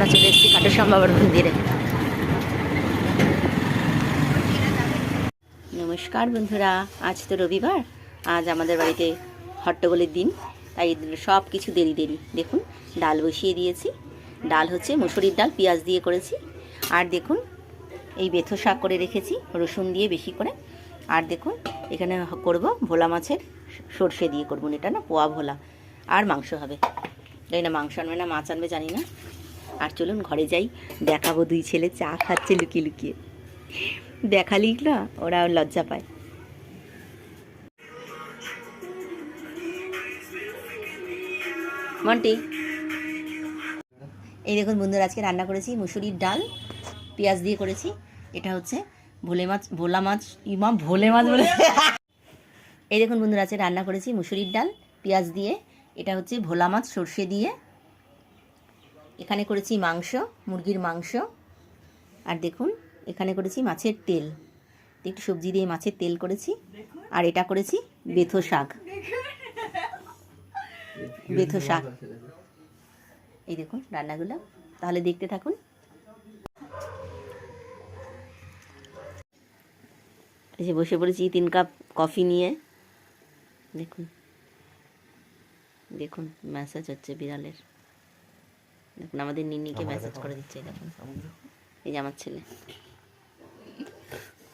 আমরা চলে এসেছি খাটুশ্যাম বাবার মন্দিরে। নমস্কার বন্ধুরা, আজ তো রবিবার, আজ আমাদের বাড়িতে হট্টগোলের দিন, তাই সব কিছু দেরি দেরি। দেখুন ডাল বসিয়ে দিয়েছি, ডাল হচ্ছে মুসুরির ডাল পেঁয়াজ দিয়ে করেছি। আর দেখুন এই বেথো শাক করে রেখেছি রসুন দিয়ে বেশি করে। আর দেখুন এখানে করব ভোলা মাছের সর্ষে দিয়ে করবো, এটা না পোয়া ভোলা। আর মাংস হবে, জানি না মাংস আনবে না মাছ আনবে জানি না। আর চলুন ঘরে যাই, দেখাবো দুই ছেলে চা খাচ্ছে লুকিয়ে লুকিয়ে, দেখালেই না ওরা লজ্জা পায়। মন্টি, এই দেখুন বন্ধুরা, আজকে রান্না করেছি মুসুরির ডাল পেঁয়াজ দিয়ে করেছি। এটা হচ্ছে ভোলা মাছ ইমা ভোলে মাছ বলে এই দেখুন বন্ধুরা, আজকে রান্না করেছি মুসুরির ডাল পেঁয়াজ দিয়ে। এটা হচ্ছে ভোলা মাছ সর্ষে দিয়ে। এখানে করেছি মাংস, মুরগির মাংস। আর দেখুন এখানে করেছি মাছের তেল, একটু সবজি দিয়ে মাছের তেল করেছি। আর এটা করেছি বেথো শাক, বেথো শাক। এই দেখুন রান্নাগুলো, তাহলে দেখতে থাকুন। এই যে বসে পড়েছি 3 কাপ কফি নিয়ে। দেখুন দেখুন ম্যাসাজ হচ্ছে বিড়ালের। দেখুন আমাদের নিনিকে ম্যাসাজ করে দিচ্ছে। দেখুন এই যে আমার ছেলে।